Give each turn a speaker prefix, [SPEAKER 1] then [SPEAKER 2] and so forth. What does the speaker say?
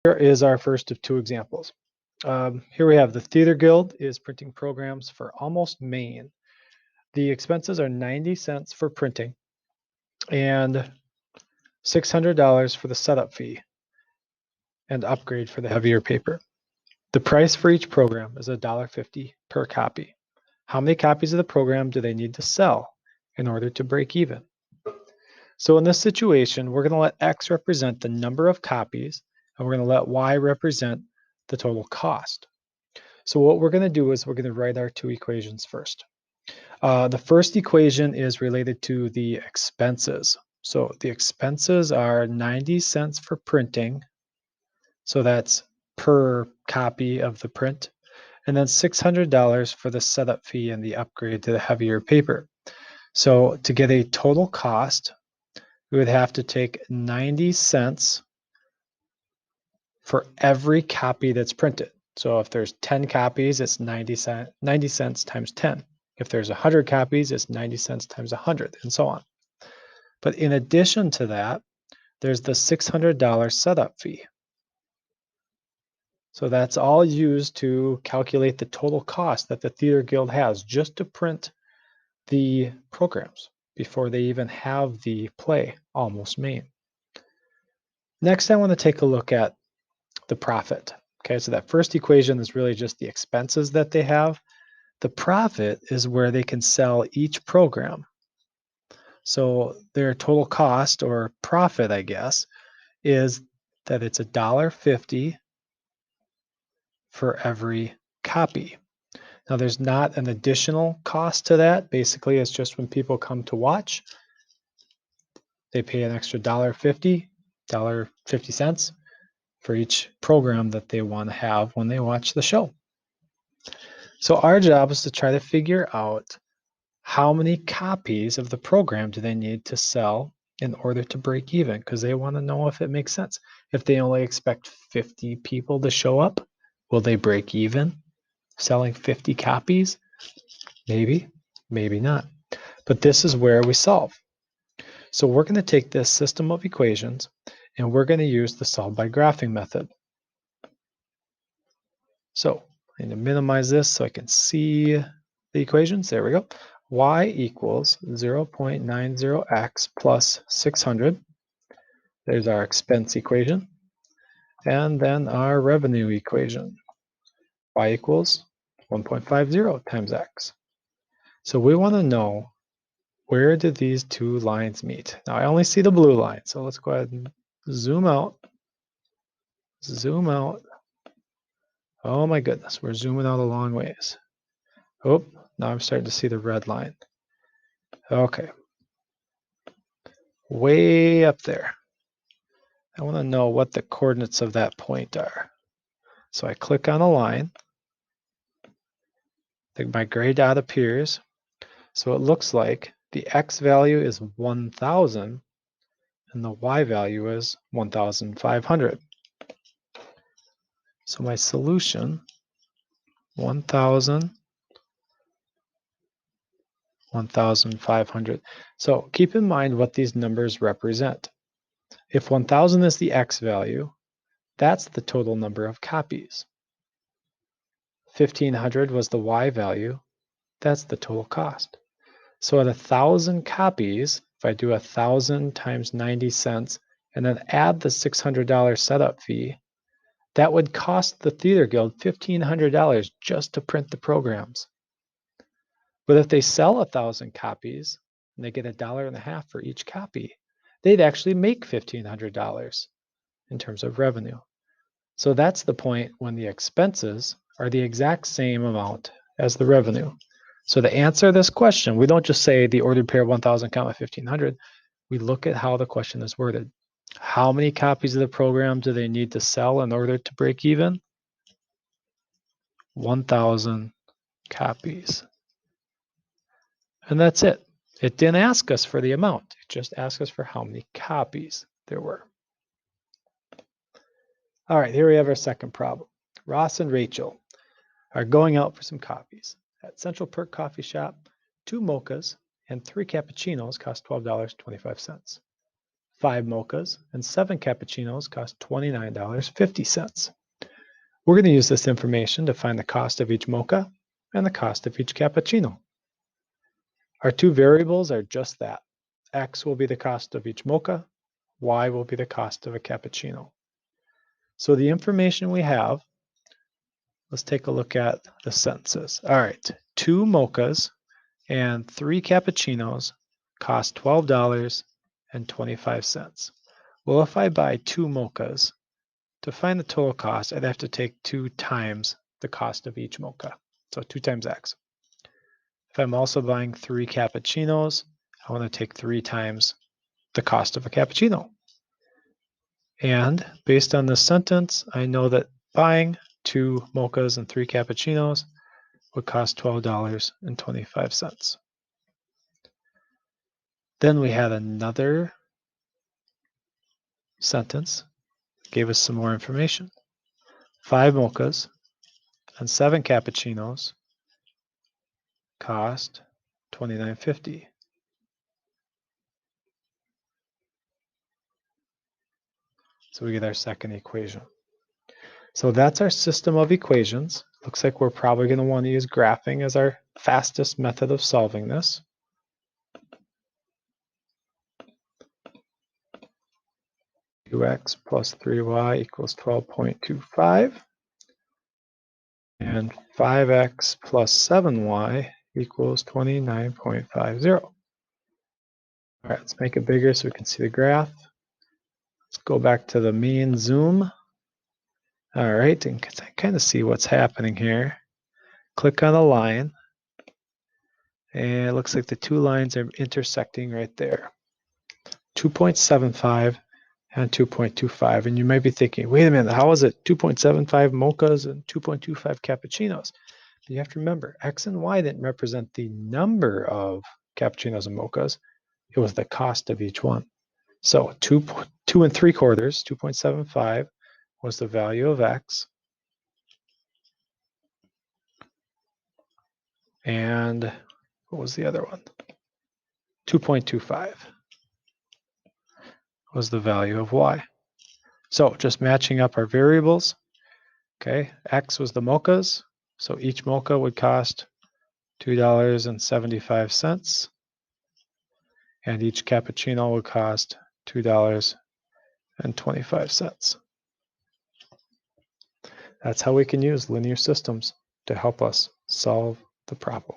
[SPEAKER 1] Here is our first of two examples. Here we have the Theater Guild is printing programs for almost Maine. The expenses are 90 cents for printing and $600 for the setup fee and upgrade for the heavier paper. The price for each program is $1.50 per copy. How many copies of the program do they need to sell in order to break even? So in this situation, we're going to let X represent the number of copies, and we're going to let Y represent the total cost. So what we're going to do is we're going to write our two equations first. The first equation is related to the expenses. So the expenses are 90 cents for printing. So that's per copy of the print. And then $600 for the setup fee and the upgrade to the heavier paper. So to get a total cost, we would have to take 90 cents for every copy that's printed. So if there's 10 copies, it's 90 cents times 10. If there's 100 copies, it's 90 cents times 100, and so on. But in addition to that, there's the $600 setup fee. So that's all used to calculate the total cost that the Theater Guild has just to print the programs before they even have the play, Almost Maine. Next, I want to take a look at the profit. Okay, so that first equation is really just the expenses that they have. The profit is where they can sell each program. So their total cost or profit, I guess, is that it's $1.50 for every copy. Now there's not an additional cost to that. Basically, it's just when people come to watch, they pay an extra $1.50, $1.50 for each program that they want to have when they watch the show. So our job is to try to figure out how many copies of the program do they need to sell in order to break even, because they want to know if it makes sense. If they only expect 50 people to show up, will they break even selling 50 copies? Maybe, maybe not. But this is where we solve. So we're going to take this system of equations and we're going to use the solve by graphing method. So I need to minimize this so I can see the equations. There we go. Y equals 0.90x plus 600. There's our expense equation. And then our revenue equation. Y equals 1.50 times x. So we want to know, where do these two lines meet? Now I only see the blue line, so let's go ahead and zoom out. Zoom out. Oh my goodness, we're zooming out a long ways. Oh, now I'm starting to see the red line. Okay. Way up there. I want to know what the coordinates of that point are. So I click on a line. My gray dot appears. So it looks like the x value is 1,000 and the y value is 1,500. So my solution, 1,000, 1,500. So keep in mind what these numbers represent. If 1,000 is the x value, that's the total number of copies. 1,500 was the y value, that's the total cost. So at 1,000 copies, if I do 1,000 times 90 cents and then add the $600 setup fee, that would cost the Theater Guild $1,500 just to print the programs. But if they sell 1,000 copies and they get $1.50 for each copy, they'd actually make $1,500 in terms of revenue. So that's the point when the expenses are the exact same amount as the revenue. So to answer this question, we don't just say the ordered pair 1,000 comma 1,500. We look at how the question is worded. How many copies of the program do they need to sell in order to break even? 1,000 copies. And that's it. It didn't ask us for the amount. It just asked us for how many copies there were. All right, here we have our second problem. Ross and Rachel are going out for some coffees. At Central Perk Coffee Shop, 2 mochas and 3 cappuccinos cost $12.25. 5 mochas and 7 cappuccinos cost $29.50. We're going to use this information to find the cost of each mocha and the cost of each cappuccino. Our two variables are just that. X will be the cost of each mocha, Y will be the cost of a cappuccino. So the information we have, let's take a look at the sentences. All right, 2 mochas and 3 cappuccinos cost $12.25. Well, if I buy 2 mochas, to find the total cost, I'd have to take 2 times the cost of each mocha. So 2 times X. If I'm also buying 3 cappuccinos, I want to take 3 times the cost of a cappuccino. And based on this sentence, I know that buying 2 mochas and 3 cappuccinos would cost $12.25. Then we had another sentence that gave us some more information. 5 mochas and 7 cappuccinos cost $29.50. So we get our second equation. So that's our system of equations. Looks like we're probably going to want to use graphing as our fastest method of solving this. X plus 3y equals 12.25. And 5x plus 7y equals 29.50. All right, let's make it bigger so we can see the graph. Let's go back to the mean zoom. All right, and kind of see what's happening here. Click on a line, and it looks like the 2 lines are intersecting right there. 2.75 and 2.25. And you might be thinking, wait a minute, how is it 2.75 mochas and 2.25 cappuccinos? You have to remember, X and Y didn't represent the number of cappuccinos and mochas. It was the cost of each one. So 2 3/4, 2.75 was the value of X. And what was the other one? 2.25 was the value of Y. So just matching up our variables. Okay, X was the mochas. So each mocha would cost $2.75. And each cappuccino would cost $2.25. That's how we can use linear systems to help us solve the problem.